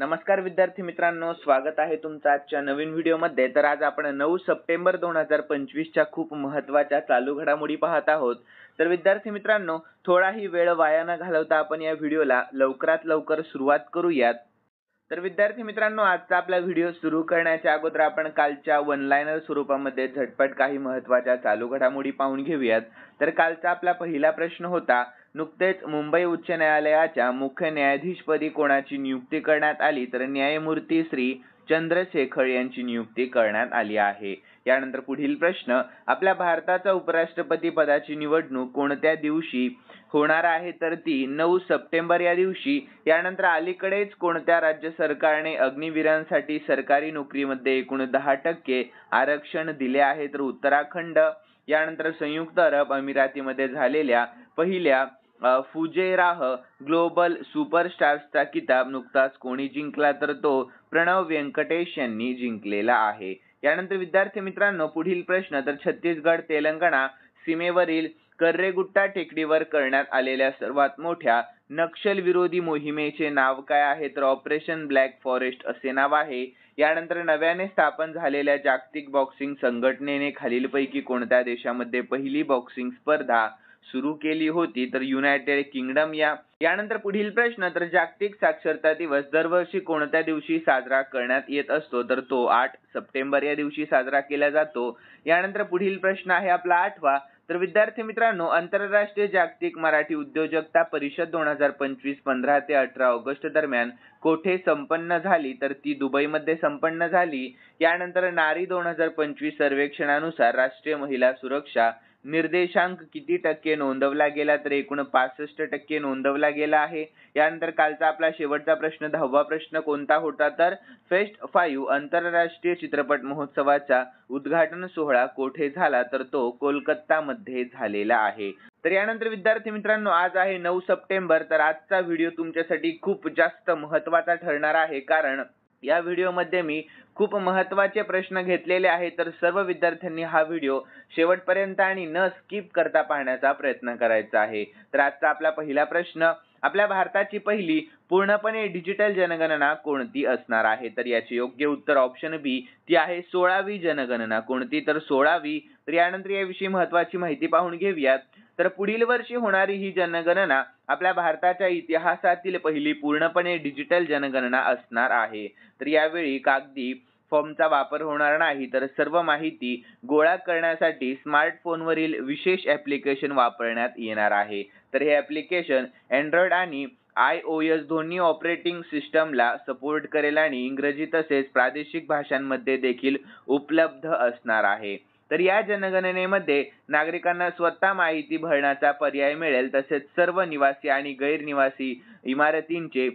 नमस्कार विद्यार्थी मित्रांनो, स्वागत आहे तुमचं आजच्या नवीन व्हिडिओमध्ये। तर आज आपण 9 सप्टेंबर 2025 च्या खूप महत्त्वाच्या चालू घडामोडी पाहत आहोत। तर विद्यार्थी मित्रांनो, थोडाही वेळ वाया न घालवता आपण या व्हिडिओला लवकरात लवकर सुरुवात करूयात। तर विद्यार्थी मित्रांनो, आजचा आपला व्हिडिओ सुरू करण्याच्या अगोदर आपण कालच्या वन लाइनर स्वरूपामध्ये झटपट काही महत्त्वाच्या चालू घडामोडी पाहून घेऊयात। तर कालचा आपला पहिला प्रश्न होता, नुकतेच मुंबई उच्च न्यायालयाच्या मुख्य न्यायाधीशपदी कोणाची नियुक्ती करण्यात आली? तर न्यायमूर्ती श्री चंद्रशेखर यांची नियुक्ती करण्यात आली आहे। यानंतर पुढील प्रश्न, आपल्या भारताचा उपराष्ट्रपती पदाची निवडणूक कोणत्या दिवशी होणार आहे? तर ती 9 सप्टेंबर या दिवशी। यानंतर अलीकडेच कोणत्या राज्य सरकारने अग्निवीरांसाठी सरकारी नोकरीमध्ये एकूण 10% आरक्षण दिले आहे? तर उत्तराखंड। यानंतर संयुक्त अरब अमिरातीमध्ये झालेल्या पहिल्या फुजेराह ग्लोबल सुपरस्टार्सचा किताब नुकताच कोणी जिंकला? तर तो प्रणव व्यंकटेश यांनी जिंकलेला आहे। यानंतर विद्यार्थी मित्रांनो, पुढील प्रश्न, तर छत्तीसगड तेलंगणा सीमेवरील कर्रेगुट्टा टेकडीवर करण्यात आलेल्या सर्वात मोठ्या नक्षल विरोधी मोहिमेचे नाव काय आहे? तर ऑपरेशन ब्लॅक फॉरेस्ट असे नाव आहे। यानंतर नव्याने स्थापन झालेल्या जागतिक बॉक्सिंग संघटनेने खालीलपैकी कोणत्या देशामध्ये पहिली बॉक्सिंग स्पर्धा सुरू केली होती? तर युनायटेड किंगडम या। यानंतर पुढील प्रश्न, तर जागतिक साक्षरता दिवस दरवर्षी कोणत्या दिवशी साजरा करण्यात येत असतो? तर तो 8 सप्टेंबर या दिवशी साजरा केला जातो। यानंतर पुढील प्रश्न आहे आपला 8वा, तर विद्यार्थी मित्रांनो, आंतरराष्ट्रीय जागतिक मराठी उद्योजकता परिषद 2025 15 ते 18 ऑगस्ट दरम्यान कोठे संपन्न झाली? तर ती दुबईमध्ये संपन्न झाली। यानंतर नारी 2025 सर्वेक्षणानुसार राष्ट्रीय महिला सुरक्षा निर्देशांक किती टक्के नोंदवला गेला? तर एकूण 65% नोंदवला गेला आहे। यानंतर कालचा आपला शेवटचा प्रश्न 10वा प्रश्न कोणता होता? तर फेस्ट 5 आंतरराष्ट्रीय चित्रपट महोत्सवाचा उद्घाटन सोहळा कोठे झाला? तर तो कोलकाता मध्ये झालेला आहे। तर यानंतर विद्यार्थी मित्रांनो, आज आहे 9 सप्टेंबर। तर आजचा व्हिडिओ तुमच्यासाठी खूप जास्त महत्त्वाचा ठरणार आहे, कारण या व्हिडिओमध्ये मी खूप महत्त्वाचे प्रश्न घेतलेले आहेत। तर सर्व विद्यार्थ्यांनी हा व्हिडिओ शेवटपर्यंत आणि न स्किप करता पाहण्याचा प्रयत्न करायचा आहे। तर आजचा आपला पहिला प्रश्न, आपल्या भारताची पहिली पूर्णपणे डिजिटल जनगणना कोणती असणार आहे? तर याचे योग्य उत्तर ऑप्शन बी, ती आहे 16वी जनगणना। कोणती? तर 16वी। तर यानंतर याविषयी महत्त्वाची माहिती पाहून घेऊयात। तर पुढील वर्षी होणारी ही जनगणना आपल्या भारताच्या इतिहासातील पहिली पूर्णपणे डिजिटल जनगणना असणार आहे। तर यावेळी कागदी फॉर्मचा वापर होणार नाही, तर सर्व माहिती गोळा करण्यासाठी स्मार्टफोनवरील विशेष ॲप्लिकेशन वापरण्यात येणार आहे। तर हे ॲप्लिकेशन अँड्रॉइड आणि iOS दोन्ही ऑपरेटिंग सिस्टमला सपोर्ट करेल आणि इंग्रजी तसेच प्रादेशिक भाषांमध्ये देखील उपलब्ध असणार आहे। तर या जनगणनेमध्ये नागरिकांना स्वतः माहिती भरण्याचा पर्याय मिळेल, तसेच सर्व निवासी आणि गैरनिवासी इमारतींचे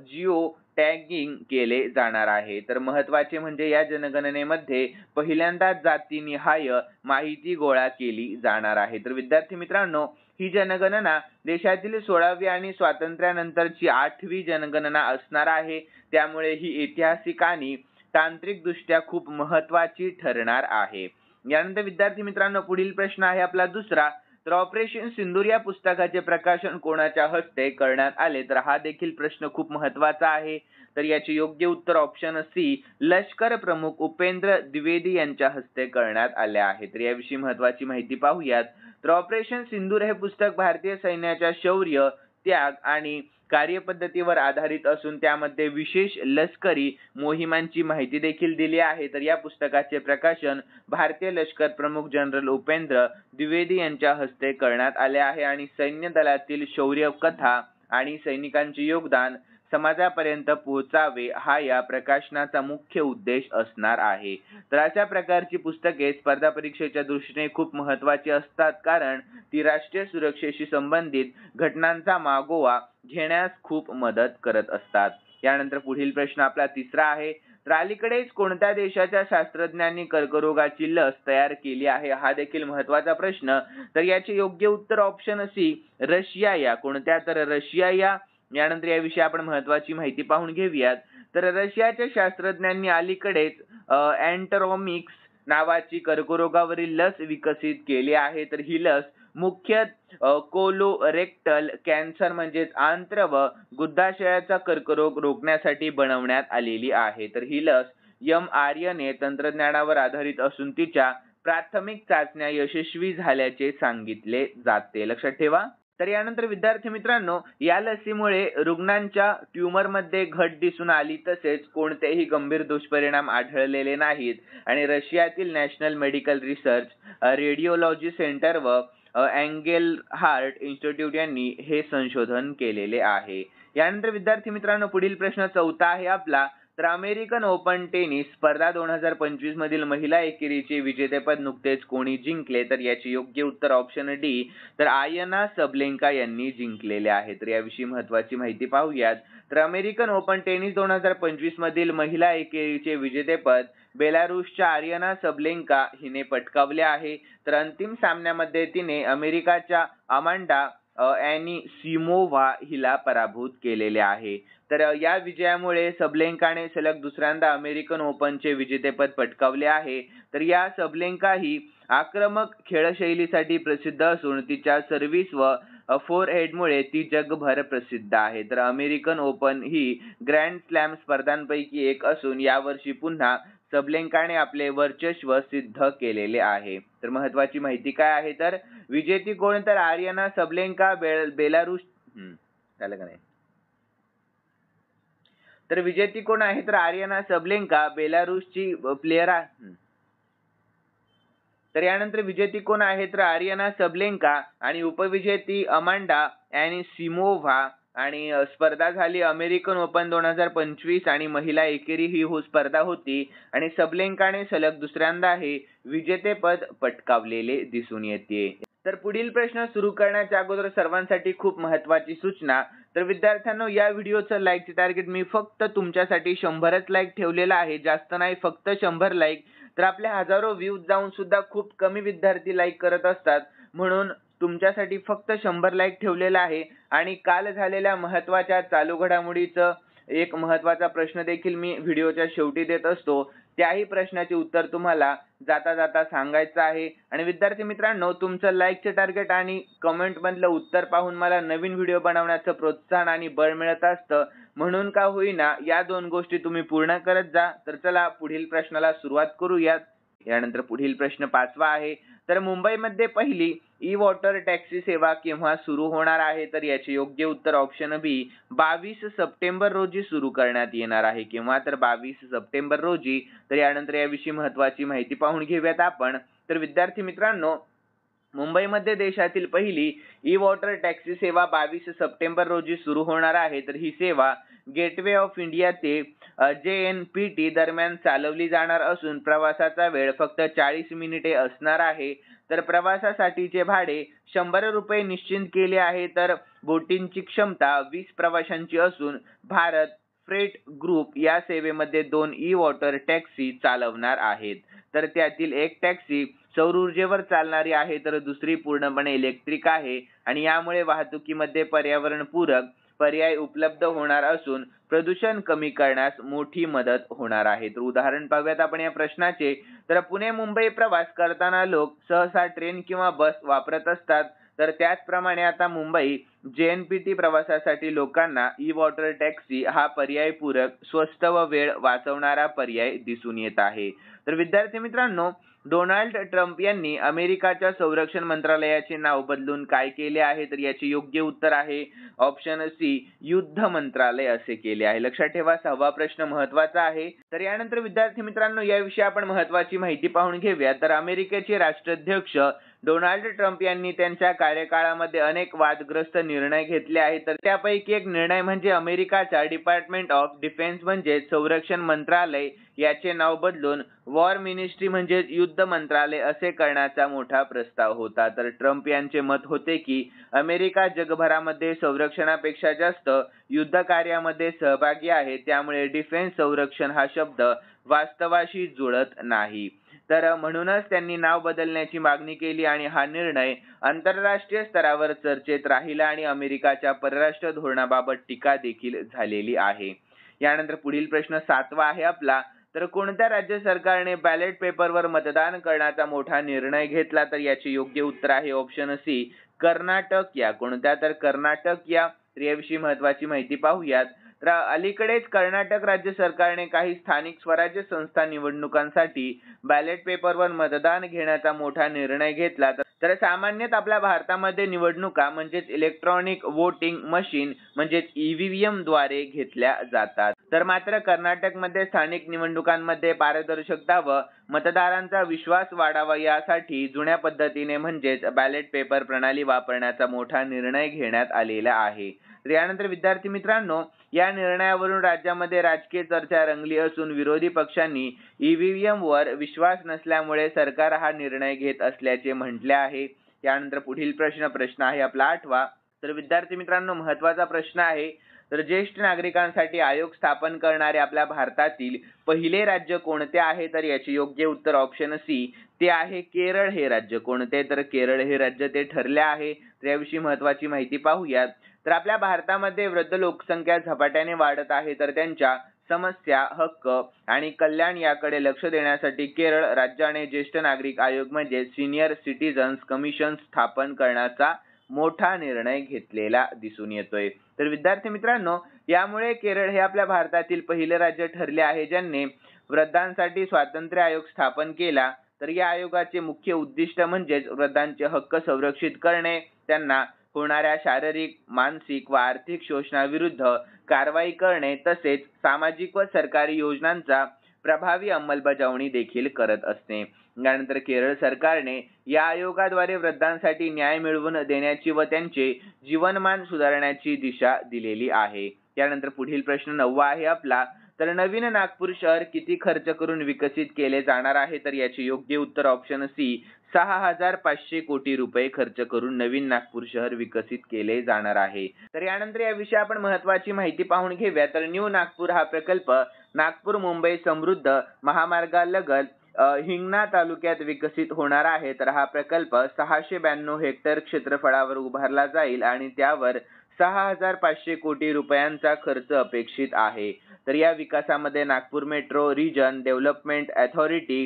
जिओ टॅगिंग केले जाणार आहे। तर महत्त्वाचे म्हणजे या जनगणनेमध्ये पहिल्यांदा जातीनिहाय माहिती गोळा केली जाणार आहे। तर विद्यार्थी मित्रांनो, ही जनगणना देशातील 16वी आणि स्वातंत्र्यानंतरची 8वी जनगणना असणार आहे। त्यामुळे ही ऐतिहासिक आणि तांत्रिकदृष्ट्या खूप महत्त्वाची ठरणार आहे। यानंतर विद्यार्थी मित्रांनो, पुढील प्रश्न आहे आपला दुसरा, तर ऑपरेशन सिंदूर या पुस्तकाचे प्रकाशन कोणाच्या हस्ते करण्यात आले? तर हा देखील प्रश्न खूप महत्त्वाचा आहे। तर याचे योग्य उत्तर ऑप्शन सी, लष्कर प्रमुख उपेंद्र द्विवेदी यांच्या हस्ते करण्यात आले आहे। तर याविषयी महत्त्वाची माहिती पाहूयात। तर ऑपरेशन सिंदूर हे पुस्तक भारतीय सैन्याच्या शौर्य, त्याग आणि कार्यपद्धतीवर आधारित असून त्यामध्ये विशेष लष्करी मोहिमांची माहिती देखील दिली आहे। तर या पुस्तकाचे प्रकाशन भारतीय लष्कर प्रमुख जनरल उपेंद्र द्विवेदी यांच्या हस्ते करण्यात आले आहे आणि सैन्य दलातील शौर्य कथा आणि सैनिकांचे योगदान समाजापर्यंत पोहोचावे हा या प्रकाशनाचा मुख्य उद्देश असणार आहे। तर अशा प्रकारची पुस्तके स्पर्धा परीक्षेच्या दृष्टीने खूप महत्त्वाची असतात, कारण ती राष्ट्रीय सुरक्षेशी संबंधित घटनांचा मागोवा घेण्यास खूप मदत करत असतात। यानंतर पुढील प्रश्न आपला तिसरा आहे, तर अलीकडेच कोणत्या देशाच्या शास्त्रज्ञांनी कर्करोगाची लस तयार केली आहे? हा देखील महत्त्वाचा प्रश्न। तर याचे योग्य उत्तर ऑप्शन सी, रशिया या। कोणत्या? तर रशिया या। यानंतर याविषयी आपण महत्त्वाची माहिती पाहून घेऊयात। तर रशियाच्या शास्त्रज्ञांनी अलीकडेच अँटरॉमिक्स नावाची कर्करोगावरील लस विकसित केली आहे। तर ही लस मुख्य कोलोरेक्टल कॅन्सर म्हणजेच आंत्र व गुदाशयाचा कर्करोग रोखण्यासाठी बनवण्यात आलेली आहे. तर ही लस mRNA तंत्रज्ञानावर आधारित असून तिच्या प्राथमिक चाचण्या यशस्वी झाल्याचे सांगितले जाते. लक्षात ठेवा. तर यानंतर विद्यार्थी मित्रांनो, या लसीमुळे रुग्णांच्या ट्यूमरमध्ये घट दिसून आली तसेच कोणतेही गंभीर दुष्परिणाम आढळलेले नाहीत आणि रशियातील national medical research radiology centre व एंगेलहार्ट इन्स्टिट्यूट यांनी हे संशोधन केलेले आहे. यानंतर विद्यार्थी मित्रांनो, पुढील प्रश्न 4था आहे आपला. तर अमेरिकन ओपन टेनिस स्पर्धा 2025 मधील महिला एकेरीचे विजेतेपद नुकतेच कोणी जिंकले? तर याचे योग्य उत्तर ऑप्शन डी, तर आयना सबलेंका यांनी जिंकलेले आहे. तर याविषयी महत्त्वाची माहिती पाहूयात. तर अमेरिकन ओपन टेनिस 2025 मधील महिला एकेरीचे विजेतेपद बेलारूसच्या आर्यना सबलेंका हिने पटकावले आहे. तर अंतिम सामन्यामध्ये तिने अमेरिकाच्या अमांडा एनिसिमोव्हा हिला पराभूत केलेले आहे. तर या विजयामुळे सबलेंकाने सलग दुसऱ्यांदा अमेरिकन ओपनचे विजेतेपद पटकावले आहे. तर या सबलेंका ही आक्रमक खेळशैलीसाठी प्रसिद्ध असून तिच्या सर्व्हिस व फोरहेडमुळे ती जगभर प्रसिद्ध आहे. तर अमेरिकन ओपन ही ग्रँड स्लॅम स्पर्धांपैकी एक असून यावर्षी पुन्हा सबलेंकाने आपले वर्चस्व सिद्ध केलेले आहे. तर महत्त्वाची माहिती काय आहे? तर विजेती कोण? तर आर्यना सबलेंका बेलारूस झालं का नाही? तर विजेती कोण आहे? तर आर्यना सबलेंका बेलारूसची प्लेयर आहे. तर यानंतर विजेती कोण आहे? तर आर्यना सबलेंका आणि उपविजेती अमांडा एनिसिमोव्हा आणि स्पर्धा झाली अमेरिकन ओपन 2025 आणि महिला एकेरी ही स्पर्धा होती आणि सबलेंकाने सलग दुसऱ्यांदा हे विजेतेपद पटकावलेले दिसून येते. तर पुढील प्रश्न सुरू करण्याच्या अगोदर सर्वांसाठी खूप महत्त्वाची सूचना. तर विद्यार्थ्यांनो, या व्हिडिओचं लाईकचे टार्गेट मी फक्त तुमच्यासाठी 100च लाईक ठेवलेला आहे, जास्त नाही, फक्त 100 लाईक. तर आपले हजारो व्ह्यूज जाऊन सुद्धा खूप कमी विद्यार्थी लाईक करत असतात, म्हणून तुमच्यासाठी फक्त 100 लाईक ठेवलेला आहे. आणि काल झालेल्या महत्त्वाच्या चालू घडामोडीचं एक महत्त्वाचा प्रश्न देखील मी व्हिडिओच्या शेवटी देत असतो, त्याही प्रश्नाचे उत्तर तुम्हाला जाता जाता सांगायचं आहे. आणि विद्यार्थी मित्रांनो, तुमचं लाईकचे टार्गेट आणि कमेंट मधलं उत्तर पाहून मला नवीन व्हिडिओ बनवण्याचं प्रोत्साहन आणि बळ मिळत असतं, म्हणून का होईना या 2 गोष्टी तुम्ही पूर्ण करत जा. तर चला पुढील प्रश्नाला सुरुवात करूयात. यानंतर पुढील प्रश्न 5वा आहे. तर मुंबईमध्ये पहिली ई वॉटर टॅक्सी सेवा केव्हा सुरू होणार आहे? तर याचे योग्य उत्तर ऑप्शन बी, 22 सप्टेंबर रोजी सुरू करण्यात येणार आहे. केव्हा? तर 22 सप्टेंबर रोजी. तर यानंतर याविषयी महत्त्वाची माहिती पाहून घेऊयात आपण. तर विद्यार्थी मित्रांनो, मुंबईमध्ये देशातील पहिली ई वॉटर टॅक्सी सेवा 22 सप्टेंबर रोजी सुरू होणार आहे. तर ही सेवा गेटवे ऑफ इंडिया ते JNPT दरम्यान चालवली जाणार असून प्रवासाचा वेळ फक्त 40 मिनिटे असणार आहे. तर प्रवासासाठीचे भाडे 100 रुपये निश्चित केले आहे. तर बोटींची क्षमता 20 प्रवाशांची असून भारत फ्रेट ग्रुप या सेवेमध्ये 2 ई वॉटर टॅक्सी चालवणार आहेत. तर त्यातील एक टॅक्सी सौर ऊर्जेवर चालणारी आहे तर दुसरी पूर्णपणे इलेक्ट्रिक आहे आणि यामुळे वाहतुकीमध्ये पर्यावरणपूरक पर्याय उपलब्ध होणार असून प्रदूषण कमी करण्यास मोठी मदत होणार आहे. तर उदाहरण पाहूयात आपण या प्रश्नाचे. तर पुणे मुंबई प्रवास करताना लोक सहसा ट्रेन किंवा बस वापरत असतात. तर त्याचप्रमाणे आता मुंबई JNPT प्रवासासाठी लोकांना ई वॉटर टॅक्सी हा पर्यायपूरक, स्वस्त व वेळ वाचवणारा पर्याय दिसून येत आहे. तर विद्यार्थी मित्रांनो, डोनाल्ड ट्रम्प यांनी अमेरिकाच्या संरक्षण मंत्रालयाचे नाव बदलून काय केले आहे? तर याचे योग्य उत्तर आहे ऑप्शन सी, युद्ध मंत्रालय असे केले आहे. लक्षात ठेवा, 6वा प्रश्न महत्त्वाचा आहे. तर यानंतर विद्यार्थी मित्रांनो, याविषयी आपण महत्त्वाची माहिती पाहून घेऊया. तर अमेरिकेचे राष्ट्राध्यक्ष डोनाल्ड ट्रम्प यांनी त्यांच्या कार्यकाळामध्ये अनेक वादग्रस्त निर्णय घेतले आहेत. तर त्यापैकी एक निर्णय म्हणजे अमेरिकाच्या डिपार्टमेंट ऑफ डिफेन्स म्हणजे संरक्षण मंत्रालय याचे नाव बदलून वॉर मिनिस्ट्री म्हणजे युद्ध मंत्रालय असे करण्याचा मोठा प्रस्ताव होता. तर ट्रम्प यांचे मत होते की अमेरिका जगभरामध्ये संरक्षणापेक्षा जास्त युद्ध कार्यामध्ये सहभागी आहे, त्यामुळे डिफेन्स संरक्षण हा शब्द वास्तवाशी जुळत नाही. तर म्हणूनच त्यांनी नाव बदलण्याची मागणी केली आणि हा निर्णय आंतरराष्ट्रीय स्तरावर चर्चेत राहिला आणि अमेरिकाच्या परराष्ट्र धोरणाबाबत टीका देखील झालेली आहे. यानंतर पुढील प्रश्न 7वा आहे आपला. तर कोणत्या राज्य सरकारने बॅलेट पेपरवर मतदान करण्याचा मोठा निर्णय घेतला? तर याचे योग्य उत्तर आहे ऑप्शन सी कर्नाटक या. कोणत्या? तर कर्नाटक या. तर याविषयी महत्त्वाची माहिती पाहूयात. तर अलीकडेच कर्नाटक राज्य सरकारने काही स्थानिक स्वराज्य संस्था निवडणुकांसाठी बॅलेट पेपरवर मतदान घेण्याचा मोठा निर्णय घेतला. तर सामान्यतः आपल्या भारतामध्ये निवडणुका म्हणजेच इलेक्ट्रॉनिक वोटिंग मशीन म्हणजेच ईव्हीएम द्वारे घेतल्या जातात. तर मात्र कर्नाटकमध्ये स्थानिक निवडणुकांमध्ये पारदर्शकता व मतदारांचा विश्वास वाढावा यासाठी जुन्या पद्धतीने म्हणजेच बॅलेट पेपर प्रणाली वापरण्याचा मोठा निर्णय घेण्यात आलेला आहे. तर यानंतर विद्यार्थी मित्रांनो, या निर्णयावरून राज्यामध्ये राजकीय चर्चा रंगली असून विरोधी पक्षांनी ईव्हीएम वर विश्वास नसल्यामुळे सरकार हा निर्णय घेत असल्याचे म्हटले आहे. यानंतर पुढील प्रश्न आहे आपला 8वा. तर विद्यार्थी मित्रांनो, महत्त्वाचा प्रश्न आहे. तर ज्येष्ठ नागरिकांसाठी आयोग स्थापन करणारे आपल्या भारतातील पहिले राज्य कोणते आहे? तर याचे योग्य उत्तर ऑप्शन सी ते आहे केरळ हे राज्य. कोणते? तर केरळ हे राज्य ते ठरले आहे. तर याविषयी महत्त्वाची माहिती पाहूयात. तर आपल्या भारतामध्ये वृद्ध लोकसंख्या झपाट्याने वाढत आहे. तर त्यांच्या समस्या, हक्क आणि कल्याण याकडे लक्ष देण्यासाठी केरळ राज्याने ज्येष्ठ नागरिक आयोग म्हणजे सिनियर सिटीजन्स कमिशन स्थापन करण्याचा मोठा निर्णय घेतलेला दिसून येतोय. तर विद्यार्थी मित्रांनो, यामुळे केरळ हे आपल्या भारतातील पहिले राज्य ठरले आहे ज्यांनी वृद्धांसाठी स्वातंत्र्य आयोग स्थापन केला. तर या आयोगाचे मुख्य उद्दिष्ट म्हणजेच वृद्धांचे हक्क संरक्षित करणे, त्यांना होणाऱ्या शारीरिक, मानसिक व आर्थिक शोषणाविरुद्ध कारवाई करणे तसेच सामाजिक व सरकारी योजनांचा प्रभावी अंमलबजावणी देखील करत असते. यानंतर केरळ सरकारने या आयोगाद्वारे वृद्धांसाठी न्याय मिळवून देण्याची व त्यांचे जीवनमान सुधारण्याची दिशा दिलेली आहे. यानंतर पुढील प्रश्न 9वा आहे आपला. तर नवीन नागपूर शहर किती खर्च करून विकसित केले जाणार आहे? तर याचे योग्य उत्तर ऑप्शन सी 6,500 कोटी रुपये खर्च करून नवीन नागपूर शहर विकसित केले जाणार आहे. तर यानंतर याविषयी आपण महत्त्वाची माहिती पाहून घेऊया. तर न्यू नागपूर हा प्रकल्प नागपूर मुंबई समृद्ध महामार्गालगत हिंगणा तालुक्यात विकसित होणार आहे. तर हा प्रकल्प 692 हेक्टर क्षेत्रफळावर उभारला जाईल आणि त्यावर 6,500 कोटी रुपयांचा खर्च अपेक्षित आहे. तर या विकासामध्ये Nagpur metro region development authority,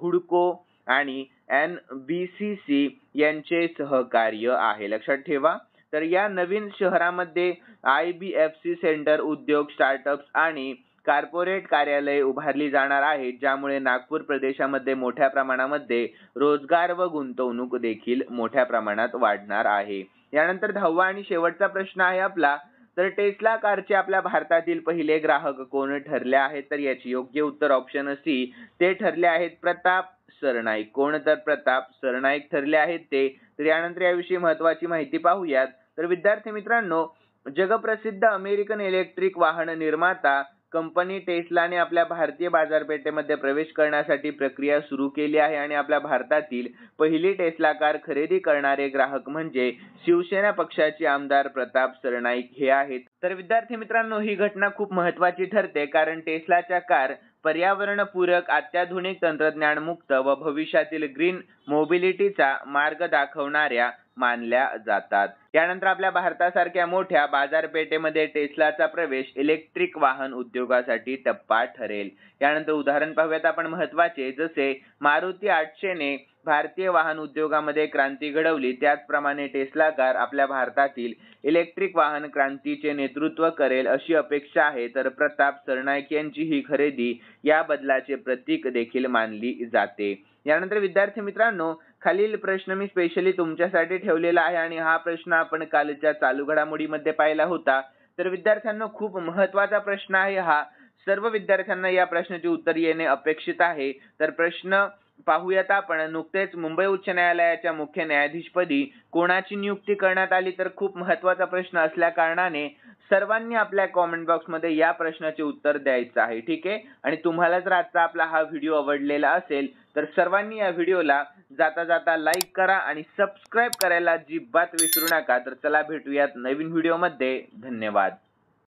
हुडको आणि NBCC यांचे सहकार्य आहे. लक्षात ठेवा. तर या नवीन शहरामध्ये IBFC सेंटर, उद्योग, स्टार्टअप्स आणि कॉर्पोरेट कार्यालये उभारली जाणार आहेत, ज्यामुळे नागपूर प्रदेशामध्ये मोठ्या प्रमाणामध्ये रोजगार व गुंतवणूक देखील मोठ्या प्रमाणात वाढणार आहे. यानंतर 10वा आणि शेवटचा प्रश्न आहे आपला. तर टेस्ला कारचे आपल्या भारतातील पहिले ग्राहक कोण ठरले आहेत? तर याचे योग्य उत्तर ऑप्शन सी ते ठरले आहेत प्रताप सरनाईक. कोण? तर प्रताप सरनाईक ठरले आहेत ते. तर यानंतर याविषयी महत्त्वाची माहिती पाहूयात. तर विद्यार्थी मित्रांनो, जगप्रसिद्ध अमेरिकन इलेक्ट्रिक वाहन निर्माता कंपनी टेस्लाने आपल्या भारतीय बाजारपेठेमध्ये प्रवेश करण्यासाठी प्रक्रिया सुरू केली आहे आणि आपल्या भारतातील पहिली टेस्ला कार खरेदी करणारे ग्राहक म्हणजे शिवसेना पक्षाचे आमदार प्रताप सरनाईक हे आहेत. तर विद्यार्थी मित्रांनो, ही घटना खूप महत्त्वाची ठरते कारण टेस्लाच्या कार पर्यावरणपूरक, अत्याधुनिक, तंत्रज्ञानमुक्त व भविष्यातील ग्रीन मोबिलिटीचा मार्ग दाखवणाऱ्या मानल्या जातात. यानंतर आपल्या भारतासारख्या मोठ्या बाजारपेठेमध्ये टेस्लाचा प्रवेश इलेक्ट्रिक वाहन उद्योगासाठी टप्पा ठरेल. यानंतर उदाहरण पाहूयात आपण महत्त्वाचे. जसे मारुती 800 ने भारतीय वाहन उद्योगामध्ये क्रांती घडवली, त्याचप्रमाणे टेस्ला कार आपल्या भारतातील इलेक्ट्रिक वाहन क्रांतीचे नेतृत्व करेल अशी अपेक्षा आहे. तर प्रताप सरनाईक यांची ही खरेदी या बदलाचे प्रतीक देखील मानली जाते. यानंतर विद्यार्थी मित्रांनो, खालील प्रश्न मी स्पेशली तुमच्यासाठी ठेवलेला आहे आणि हा प्रश्न आपण कालच्या चालू घडामोडीमध्ये पाहिला होता. तर विद्यार्थ्यांनो, खूप महत्त्वाचा प्रश्न आहे हा. सर्व विद्यार्थ्यांना या प्रश्नाचे उत्तर येणे अपेक्षित आहे. तर प्रश्न पाहूयात आपण. नुकतेच मुंबई उच्च न्यायालयाच्या मुख्य न्यायाधीशपदी कोणाची नियुक्ती करण्यात आली? तर खूप महत्त्वाचा प्रश्न असल्या कारणाने सर्वांनी आपल्या कमेंट बॉक्समध्ये या प्रश्नाचे उत्तर द्यायचं आहे. ठीक आहे. आणि तुम्हाला जर आजचा आपला हा व्हिडिओ आवडलेला असेल तर सर्वांनी या व्हिडिओला जाता जाता लाईक करा आणि सबस्क्राईब करायला अजिबात विसरू नका. तर चला भेटूयात नवीन व्हिडिओमध्ये. धन्यवाद.